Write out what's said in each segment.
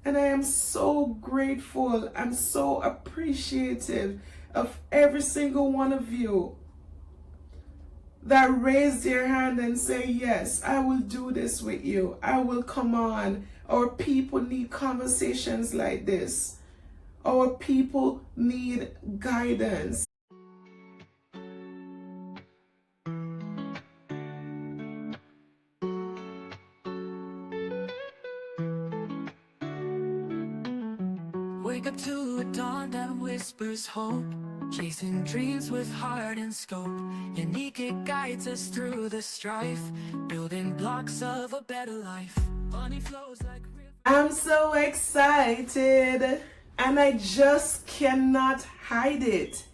And I am so grateful. I'm so appreciative of every single one of you that raised your hand and say, yes, I will do this with you. I will come on. Our people need conversations like this. Our people need guidance. Wake up to a dawn that whispers hope, chasing dreams with heart and scope. Unique, it guides us through the strife, building blocks of a better life. Money flows like rivers. I'm so excited and I just cannot hide it.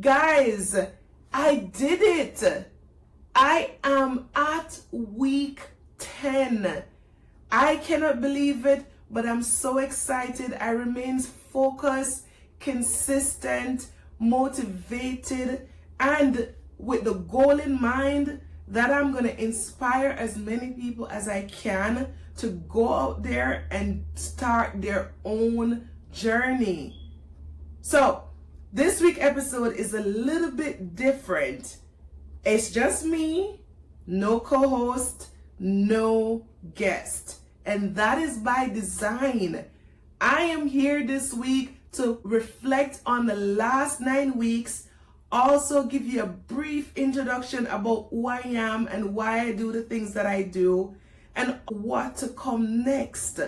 Guys, I did it. I am at week 10. I cannot believe it, but I'm so excited. I remain focused, consistent, motivated, and with the goal in mind that I'm going to inspire as many people as I can to go out there and start their own journey. So, this week's episode is a little bit different. It's just me, no co-host, no guest. And that is by design. I am here this week to reflect on the last 9 weeks, also give you a brief introduction about who I am and why I do the things that I do and what to come next.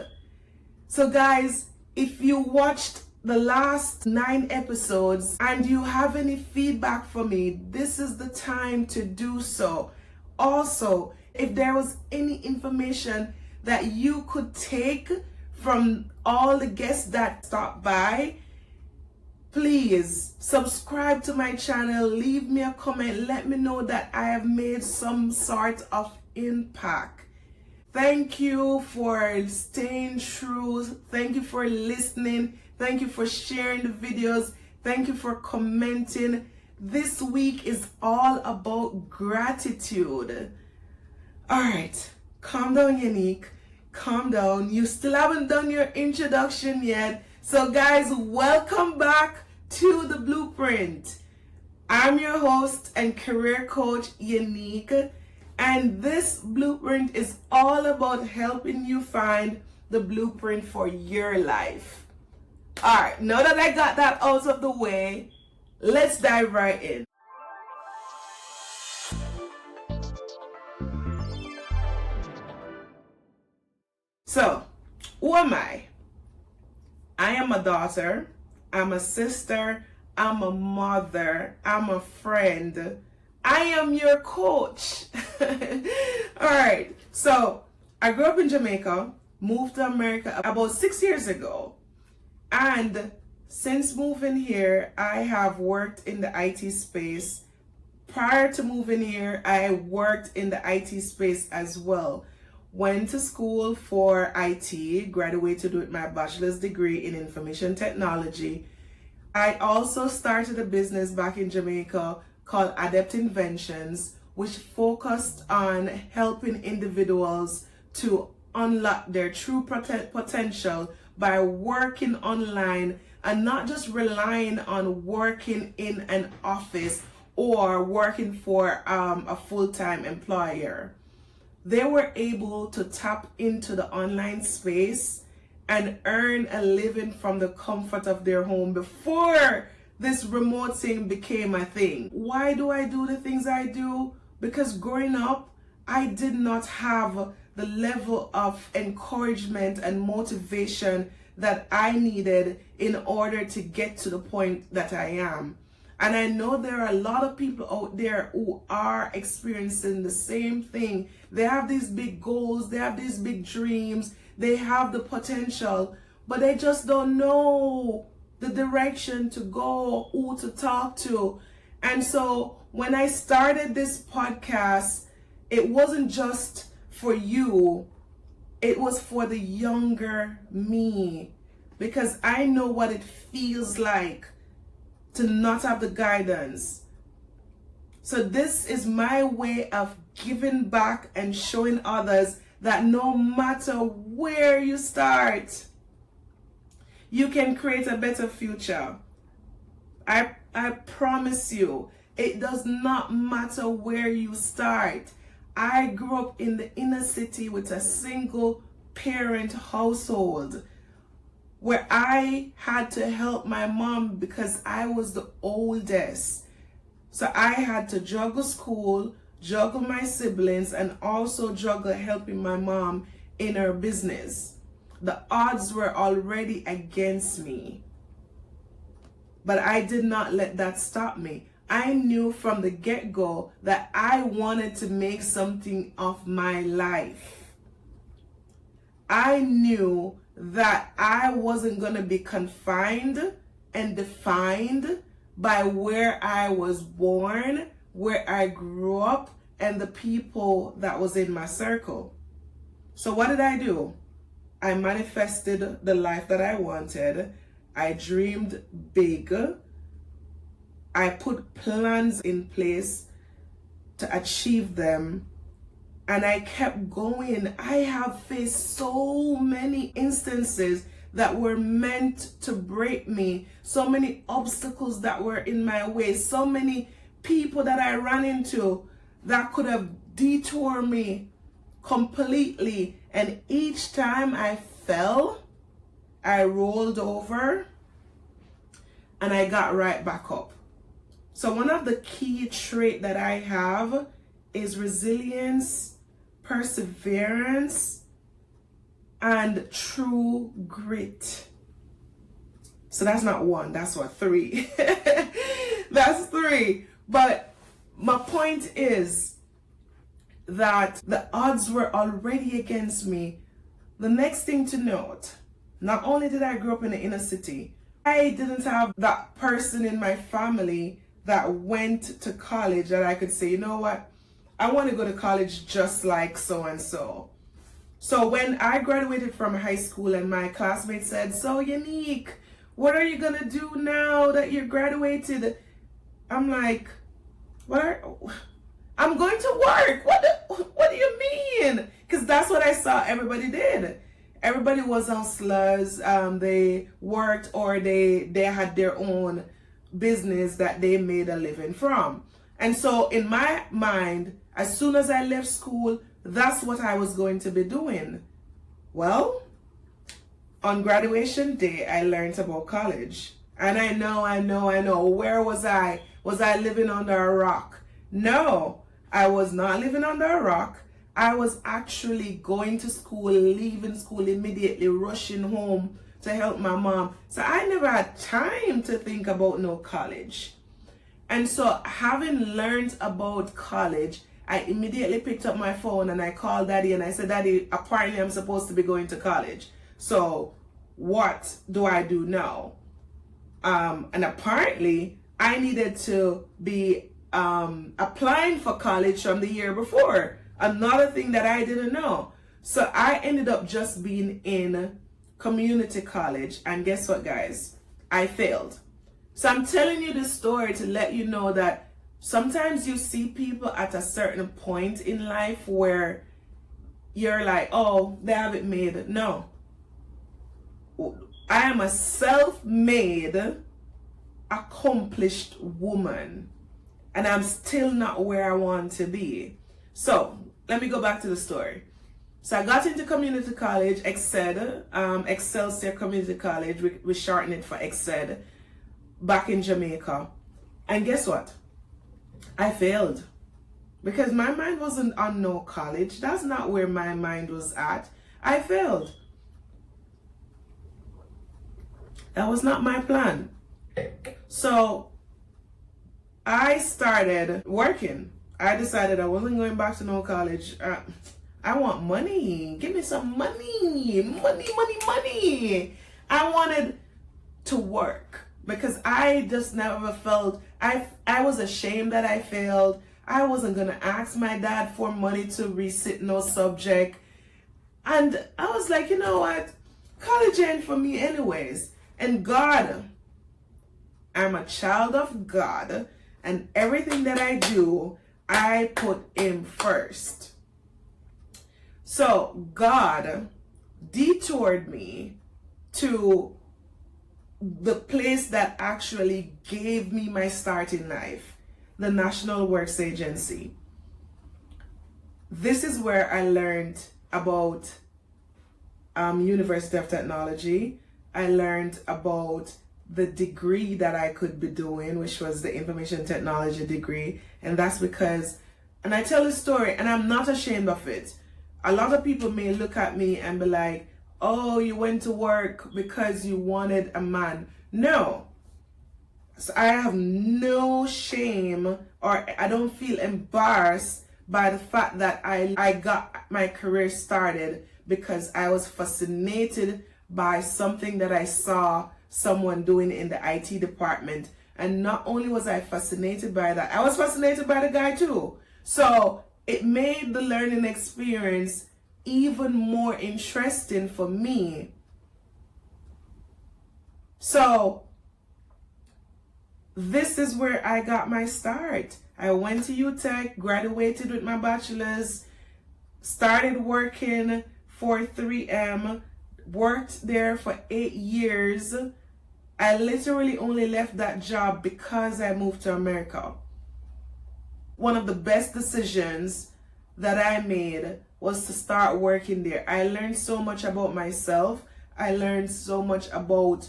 So guys, if you watched the last 9 episodes and you have any feedback for me, this is the time to do so. Also, if there was any information that you could take from all the guests that stopped by, please subscribe to my channel, leave me a comment, let me know that I have made some sort of impact. Thank you for staying true. Thank you for listening. Thank you for sharing the videos. Thank you for commenting. This week is all about gratitude. All right, calm down, Unique. Calm down. You still haven't done your introduction yet. So guys, welcome back to The Blueprint. I'm your host and career coach, Unique. And this blueprint is all about helping you find the blueprint for your life. All right, now that I got that out of the way, let's dive right in. So, who am I? I am a daughter, I'm a sister, I'm a mother, I'm a friend. I am your coach. All right, so I grew up in Jamaica, moved to America about 6 years ago. And since moving here, I have worked in the IT space. Prior to moving here, I worked in the IT space as well. Went to school for IT, graduated with my bachelor's degree in information technology. I also started a business back in Jamaica called Adept Inventions, which focused on helping individuals to unlock their true potential by working online and not just relying on working in an office or working for a full-time employer. They were able to tap into the online space and earn a living from the comfort of their home before this remote thing became a thing. Why do I do the things I do? Because growing up, I did not have the level of encouragement and motivation that I needed in order to get to the point that I am. And I know there are a lot of people out there who are experiencing the same thing. They have these big goals, they have these big dreams, they have the potential, but they just don't know the direction to go, who to talk to. And so when I started this podcast, it wasn't just for you, it was for the younger me, because I know what it feels like to not have the guidance. So this is my way of giving back and showing others that no matter where you start, You can create a better future. I promise you, it does not matter where you start. I grew up in the inner city with a single parent household where I had to help my mom because I was the oldest. So I had to juggle school, juggle my siblings, and also juggle helping my mom in her business. The odds were already against me. But I did not let that stop me. I knew from the get-go that I wanted to make something of my life. I knew that I wasn't going to be confined and defined by where I was born, where I grew up, and the people that was in my circle. So what did I do? I manifested the life that I wanted. I dreamed big. I put plans in place to achieve them. And I kept going. I have faced so many instances that were meant to break me. So many obstacles that were in my way. So many people that I ran into that could have detoured me completely. And each time I fell, I rolled over and I got right back up. So one of the key traits that I have is resilience, perseverance, and true grit. So that's not one, that's what, 3. That's 3. But my point is that the odds were already against me. The next thing to note, not only did I grow up in the inner city, I didn't have that person in my family that went to college that I could say, you know what, I want to go to college just like so and so. So when I graduated from high school and my classmates said, so Unique, what are you gonna do now that you're graduated? I'm like, I'm going to work. What do you mean? Because that's what I saw everybody did. Everybody was on slugs. They worked or they had their own business that they made a living from. And so in my mind, as soon as I left school, that's what I was going to be doing. Well, on graduation day, I learned about college. And I know. Where was I? Was I living under a rock? No, I was not living under a rock. I was actually going to school, leaving school immediately, rushing home to help my mom. So I never had time to think about no college. And so having learned about college, I immediately picked up my phone and I called Daddy and I said, Daddy, apparently I'm supposed to be going to college. So what do I do now? And apparently I needed to be applying for college from the year before. Another thing that I didn't know. So I ended up just being in community college. And guess what, guys? I failed. So I'm telling you this story to let you know that sometimes you see people at a certain point in life where you're like, oh, they have it made. No. I am a self-made, accomplished woman. And I'm still not where I want to be. So let me go back to the story. So I got into community college, Excelsior Community College. We shorten it for EXCED, back in Jamaica. And guess what? I failed. Because my mind wasn't on no college. That's not where my mind was at. I failed. That was not my plan. So I started working. I decided I wasn't going back to no college. I want money. Give me some money. Money. I wanted to work because I just never felt, I was ashamed that I failed. I wasn't going to ask my dad for money to resit no subject. And I was like, you know what? College ain't for me anyways. And God, I'm a child of God. And everything that I do, I put Him first. So God detoured me to the place that actually gave me my start in life, the National Works Agency. This is where I learned about University of Technology. I learned about the degree that I could be doing, which was the information technology degree. And that's because, and I tell this story and I'm not ashamed of it. A lot of people may look at me and be like, oh, you went to work because you wanted a man. No. So I have no shame, or I don't feel embarrassed by the fact that I got my career started because I was fascinated by something that I saw someone doing in the IT department. And not only was I fascinated by that, I was fascinated by the guy too. So it made the learning experience even more interesting for me. So this is where I got my start. I went to UTech, graduated with my bachelor's, started working for 3M, worked there for 8 years. I literally only left that job because I moved to America. One of the best decisions that I made was to start working there. I learned so much about myself. I learned so much about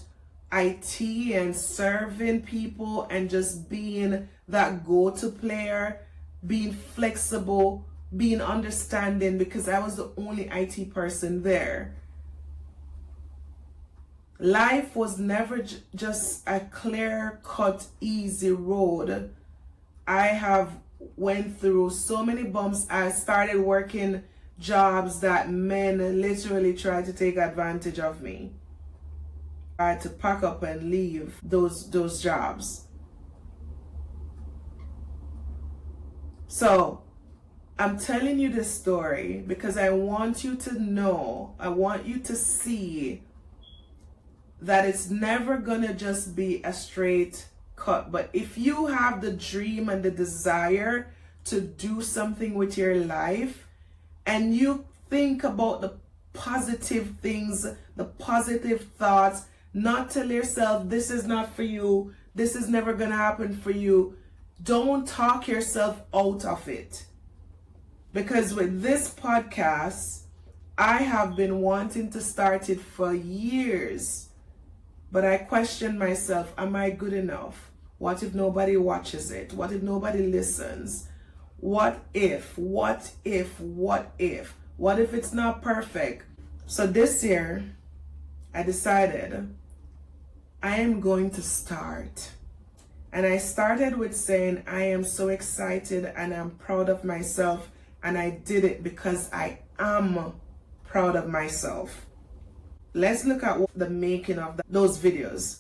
IT and serving people and just being that go-to player, being flexible, being understanding, because I was the only IT person there. Life was never just a clear-cut, easy road. I have went through so many bumps. I started working jobs that men literally tried to take advantage of me. I had to pack up and leave those jobs. So I'm telling you this story because I want you to know, I want you to see that it's never gonna just be a straight cut. But if you have the dream and the desire to do something with your life, and you think about the positive things, the positive thoughts, not tell yourself this is not for you, this is never gonna happen for you, don't talk yourself out of it. Because with this podcast, I have been wanting to start it for years, but I question myself, am I good enough? What if nobody watches it? What if nobody listens? What if? What if? What if? What if it's not perfect? So this year, I decided I am going to start. And I started with saying, I am so excited and I'm proud of myself. And I did it because I am proud of myself. Let's look at the making of those videos.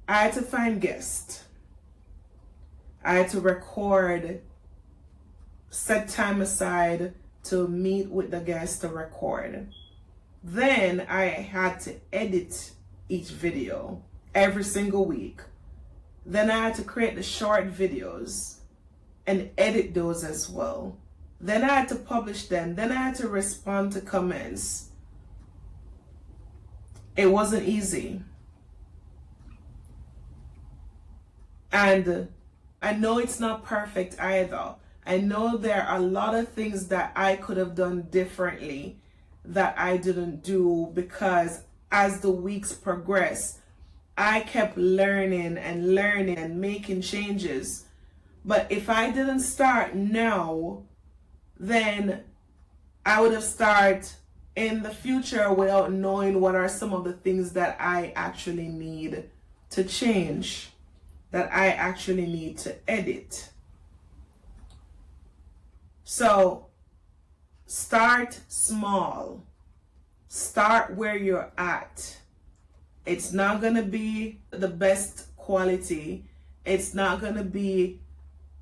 I had to find guests. I had to record, set time aside to meet with the guests to record. Then I had to edit each video every single week. Then I had to create the short videos and edit those as well. Then I had to publish them. Then I had to respond to comments. It wasn't easy. And I know it's not perfect either. I know there are a lot of things that I could have done differently that I didn't do, because as the weeks progressed, I kept learning and making changes. But if I didn't start now, then I would have started in the future without knowing what are some of the things that I actually need to change, that I actually need to edit. So start small. Start where you're at. It's not going to be the best quality. It's not going to be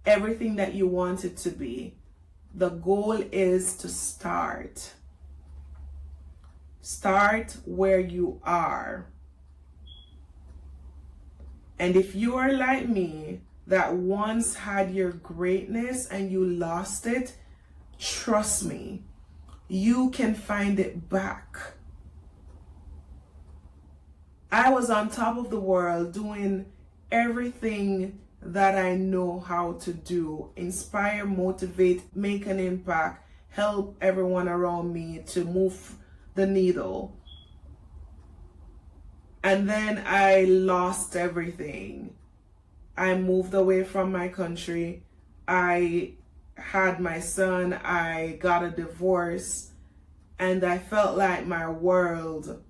everything that you want it to be. The goal is to start. Start where you are. And if you are like me, that once had your greatness and you lost it, trust me, you can find it back. I was on top of the world doing everything that I know how to do: inspire, motivate, make an impact, help everyone around me to move the needle. And then I lost everything. I moved away from my country. I had my son. I got a divorce. And I felt like my world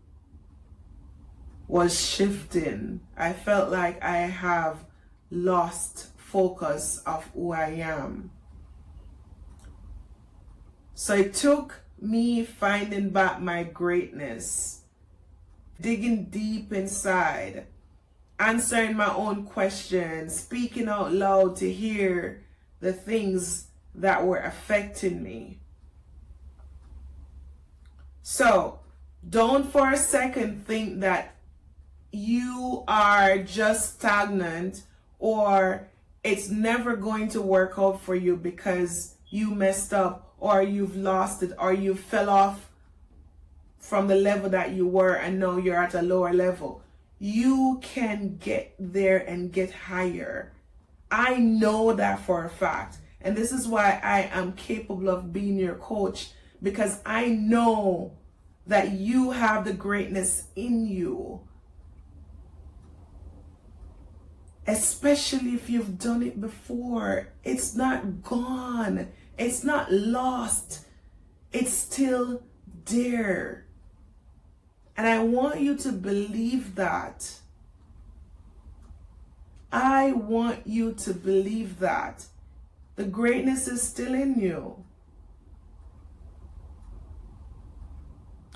was shifting. I felt like I have lost focus of who I am. So it took me finding back my greatness, digging deep inside, answering my own questions, speaking out loud to hear the things that were affecting me. So don't for a second think that you are just stagnant or it's never going to work out for you because you messed up or you've lost it or you fell off from the level that you were and now you're at a lower level. You can get there and get higher. I know that for a fact. And this is why I am capable of being your coach, because I know that you have the greatness in you. Especially if you've done it before. It's not gone. It's not lost. It's still there. And I want you to believe that. I want you to believe that. The greatness is still in you.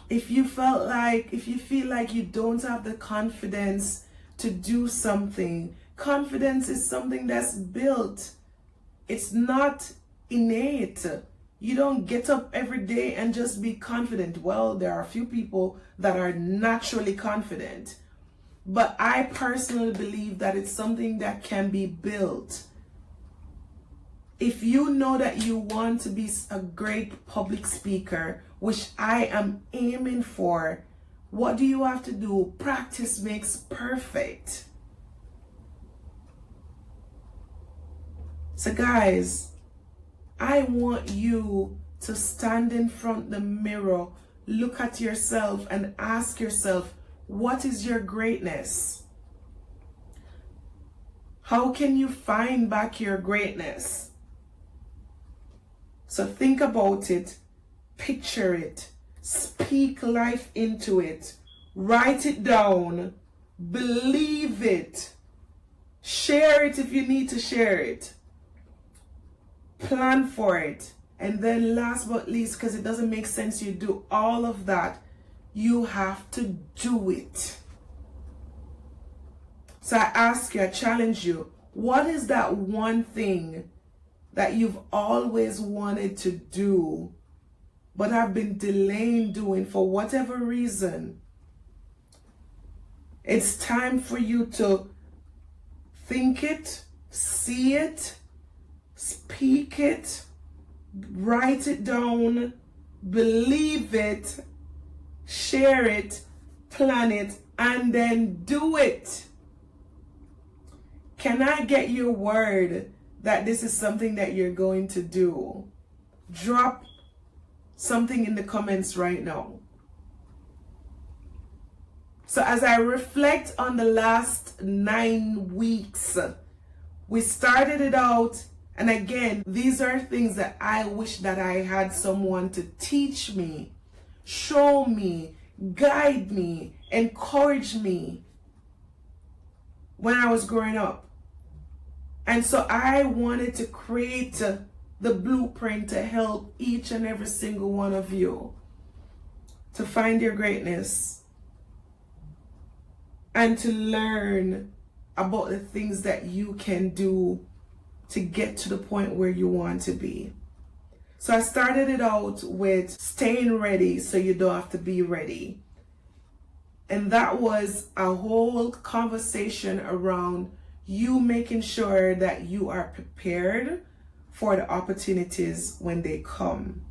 If you feel like you don't have the confidence to do something, confidence is something that's built. It's not innate. You don't get up every day and just be confident. Well, there are a few people that are naturally confident. But I personally believe that it's something that can be built. If you know that you want to be a great public speaker, which I am aiming for, what do you have to do? Practice makes perfect. So guys, I want you to stand in front of the mirror, look at yourself and ask yourself, what is your greatness? How can you find back your greatness? So think about it, picture it, speak life into it, write it down, believe it, share it if you need to share it, plan for it, and then last but least, because it doesn't make sense you do all of that, you have to do it. So I ask you, I challenge you, what is that one thing that you've always wanted to do but have been delaying doing for whatever reason? It's time for you to think it, see it, speak it, write it down, believe it, share it, plan it, and then do it. Can I get your word that this is something that you're going to do? Drop something in the comments right now. So as I reflect on the last 9 weeks, we started it out, and again, these are things that I wish that I had someone to teach me, show me, guide me, encourage me when I was growing up. And so I wanted to create the blueprint to help each and every single one of you to find your greatness and to learn about the things that you can do to get to the point where you want to be. So I started it out with staying ready so you don't have to be ready. And that was a whole conversation around you making sure that you are prepared for the opportunities when they come.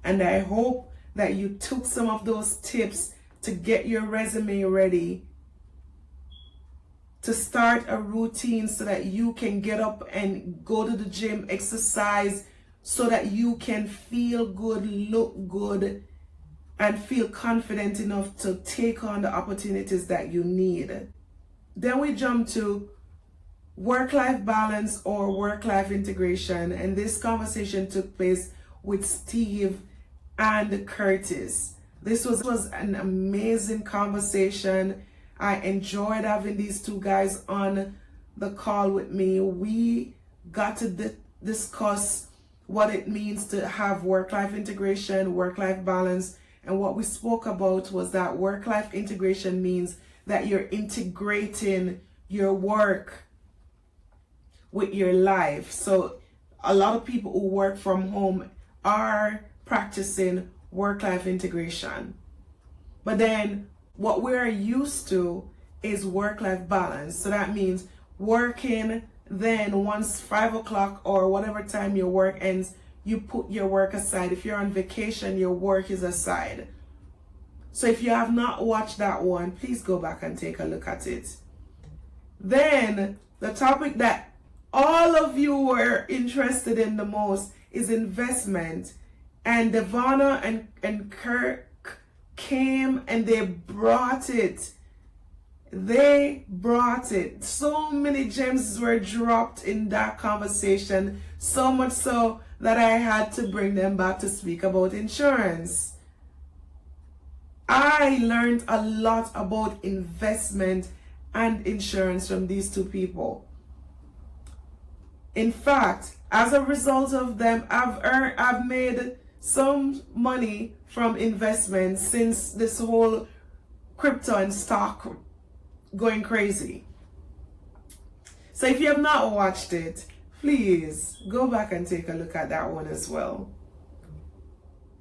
And I hope that you took some of those tips to get your resume ready to start a routine so that you can get up and go to the gym, exercise, so that you can feel good, look good, and feel confident enough to take on the opportunities that you need. Then we jump to work-life balance or work-life integration, and this conversation took place with Steve and Curtis. This was an amazing conversation. I enjoyed having these two guys on the call with me. We got to discuss what it means to have work-life integration, work-life balance, and what we spoke about was that work-life integration means that you're integrating your work with your life. So a lot of people who work from home are practicing work-life integration. But then what we're used to is work-life balance. So that means working, then once 5 o'clock or whatever time your work ends, you put your work aside. If you're on vacation, your work is aside. So if you have not watched that one, please go back and take a look at it. Then the topic that all of you were interested in the most is investment. And Devonna and Kirk came and they brought it. They brought it. So many gems were dropped in that conversation, so much so that I had to bring them back to speak about insurance. I learned a lot about investment and insurance from these two people. In fact, as a result of them, I've made some money from investments since this whole crypto and stock going crazy. So if you have not watched it, please go back and take a look at that one as well.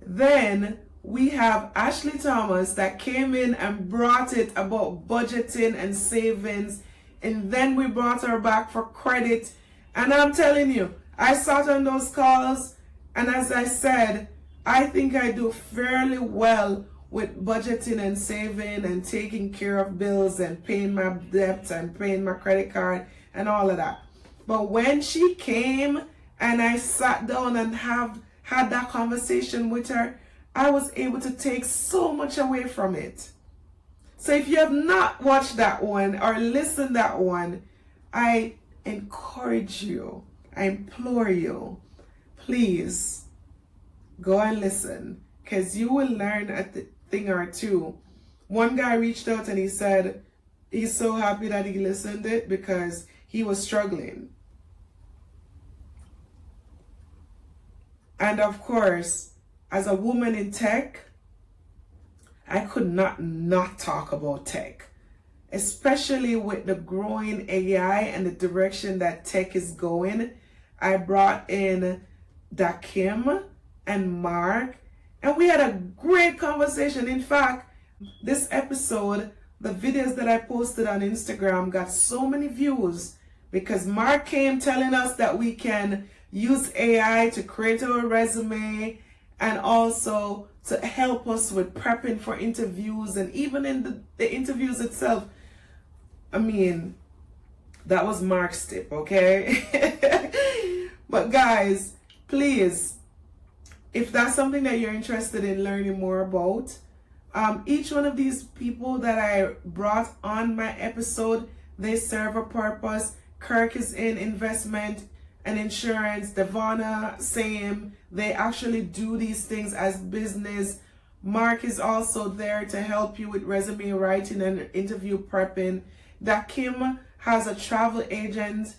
Then we have Ashley Thomas that came in and brought it about budgeting and savings, and then we brought her back for credit. And I'm telling you, I sat on those calls, and as I said, I think I do fairly well with budgeting and saving and taking care of bills and paying my debts and paying my credit card and all of that. But when she came and I sat down and had that conversation with her, I was able to take so much away from it. So if you have not watched that one or listened that one, I encourage you, I implore you, please go and listen, because you will learn a thing or two. One guy reached out and he said he's so happy that he listened it because he was struggling. And of course, as a woman in tech, I could not talk about tech, especially with the growing AI and the direction that tech is going. I brought in Dakim and Mark, and we had a great conversation. In fact, this episode, the videos that I posted on Instagram got so many views because Mark came telling us that we can use AI to create our resume and also to help us with prepping for interviews, and even in the interviews itself. I mean, that was Mark's tip, okay? But guys, please, if that's something that you're interested in learning more about, each one of these people that I brought on my episode, they serve a purpose. Kirk is in investment and insurance. Devonna, same. They actually do these things as business. Mark is also there to help you with resume writing and interview prepping. Dakim has a travel agent.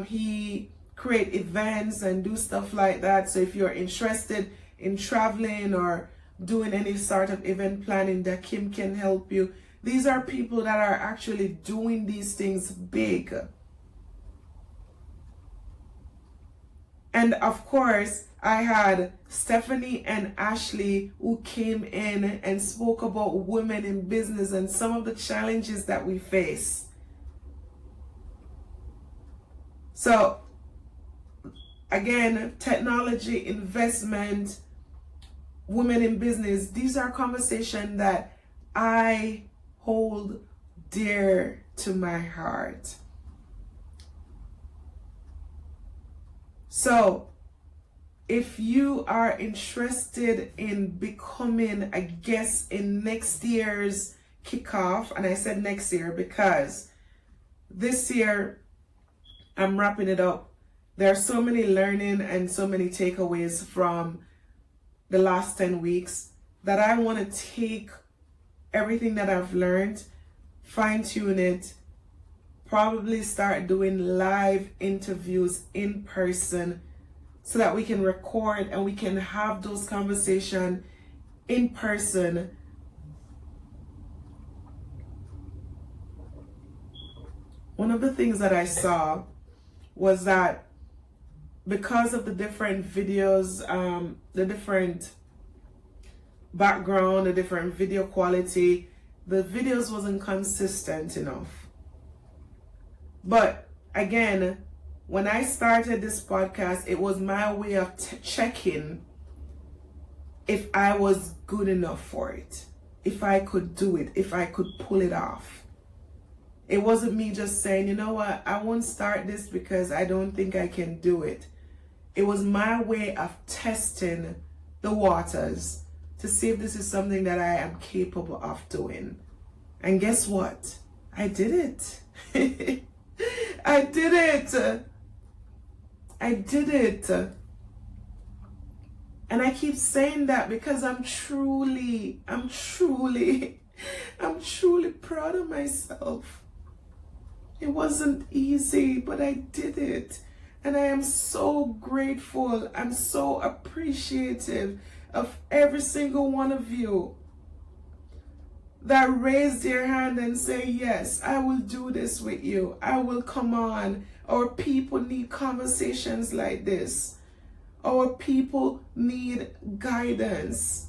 He create events and do stuff like that. So if you're interested in traveling or doing any sort of event planning, Dakim can help you. These are people that are actually doing these things big. And of course, I had Stephanie and Ashley who came in and spoke about women in business and some of the challenges that we face. So again, technology, investment, women in business, these are conversations that I hold dear to my heart. So, if you are interested in becoming a guest in next year's kickoff, and I said next year because this year I'm wrapping it up. There are so many learning and so many takeaways from the last 10 weeks that I want to take everything that I've learned, fine tune it, probably start doing live interviews in person so that we can record and we can have those conversations in person. One of the things that I saw was that because of the different videos, the different background, the different video quality, the videos wasn't consistent enough. But again, when I started this podcast, it was my way of checking if I was good enough for it, if I could do it, if I could pull it off. It wasn't me just saying, you know what, I won't start this because I don't think I can do it. It was my way of testing the waters to see if this is something that I am capable of doing. And guess what? I did it. I did it. I did it. And I keep saying that because I'm truly proud of myself. It wasn't easy, but I did it. And I am so grateful. I'm so appreciative of every single one of you that raised your hand and say, yes, I will do this with you. I will come on. Our people need conversations like this. Our people need guidance.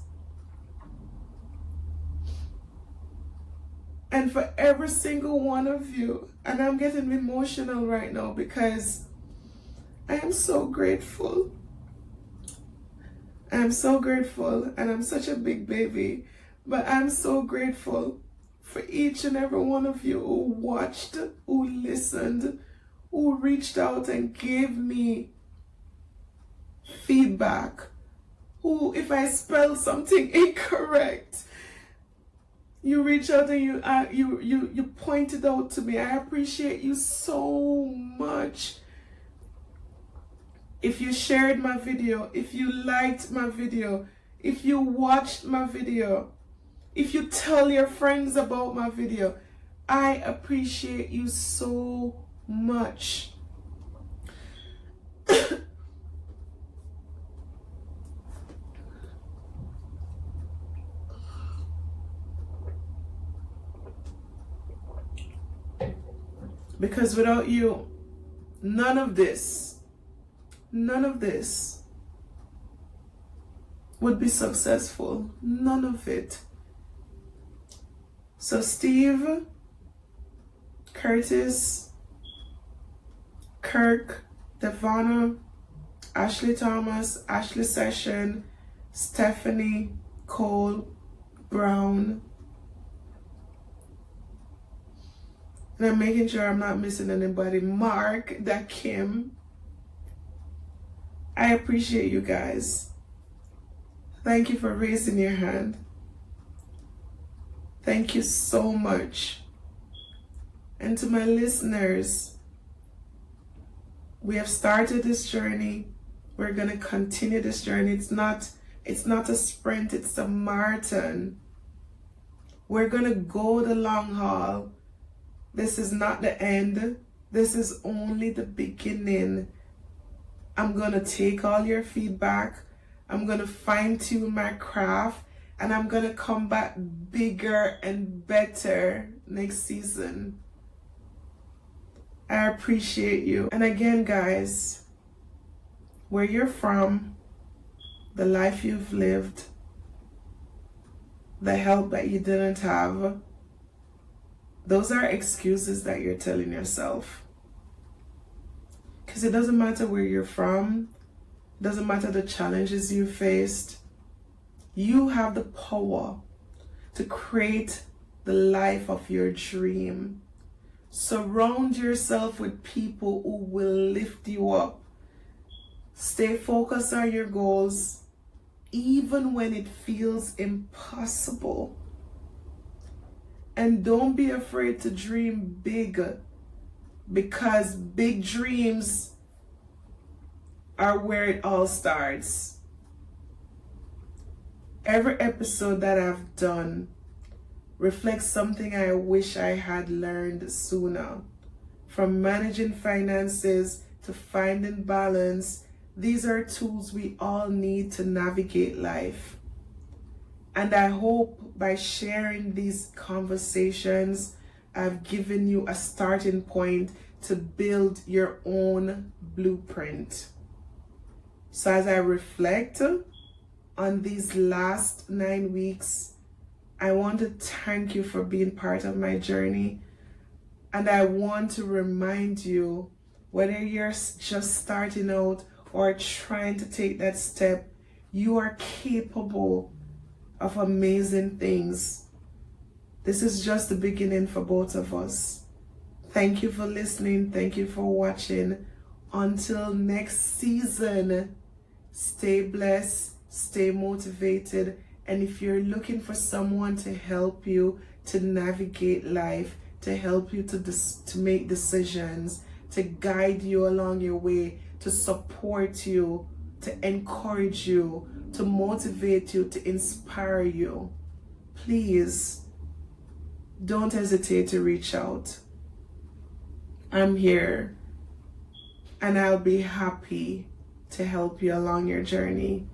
And for every single one of you, and I'm getting emotional right now because I am so grateful. I'm so grateful, and I'm such a big baby, but I'm so grateful for each and every one of you who watched, who listened, who reached out and gave me feedback, who, if I spelled something incorrect, you reach out and you pointed out to me. I appreciate you so much. If you shared my video, if you liked my video, if you watched my video, if you tell your friends about my video, I appreciate you so much. Because without you, none of this would be successful. None of it. So Steve, Curtis, Kirk, Devonna, Ashley Thomas, Ashley Session, Stephanie, Cole, Brown. And I'm making sure I'm not missing anybody. Mark, that Kim. I appreciate you guys. Thank you for raising your hand. Thank you so much. And to my listeners, we have started this journey. We're going to continue this journey. It's not a sprint, it's a marathon. We're going to go the long haul. This is not the end. This is only the beginning. I'm going to take all your feedback. I'm going to fine tune my craft. And I'm going to come back bigger and better next season. I appreciate you. And again, guys, where you're from, the life you've lived, the help that you didn't have, those are excuses that you're telling yourself. Because it doesn't matter where you're from, it doesn't matter the challenges you faced, you have the power to create the life of your dream. Surround yourself with people who will lift you up. Stay focused on your goals, even when it feels impossible. And don't be afraid to dream big, because big dreams are where it all starts. Every episode that I've done reflects something I wish I had learned sooner. From managing finances to finding balance, these are tools we all need to navigate life. And I hope by sharing these conversations, I've given you a starting point to build your own blueprint. So as I reflect on these last 9 weeks, I want to thank you for being part of my journey. And I want to remind you, whether you're just starting out or trying to take that step, you are capable of amazing things. This is just the beginning for both of us. Thank you for listening. Thank you for watching. Until next season, stay blessed, stay motivated. And if you're looking for someone to help you to navigate life, to help you to make decisions, to guide you along your way, to support you, to encourage you, to motivate you, to inspire you, please don't hesitate to reach out. I'm here and I'll be happy to help you along your journey.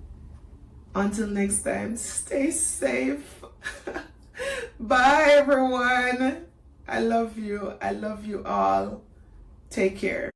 Until next time, stay safe. Bye, everyone. I love you. I love you all. Take care.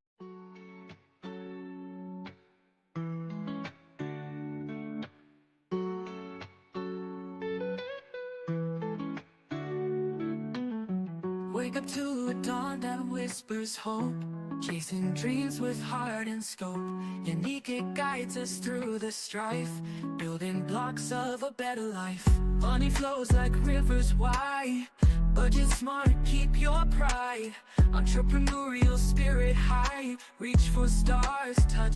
Wake up to a dawn that whispers hope, chasing dreams with heart and scope. Unique, it guides us through the strife, building blocks of a better life. Money flows like rivers wide, budget smart, keep your pride. Entrepreneurial spirit high, reach for stars, touch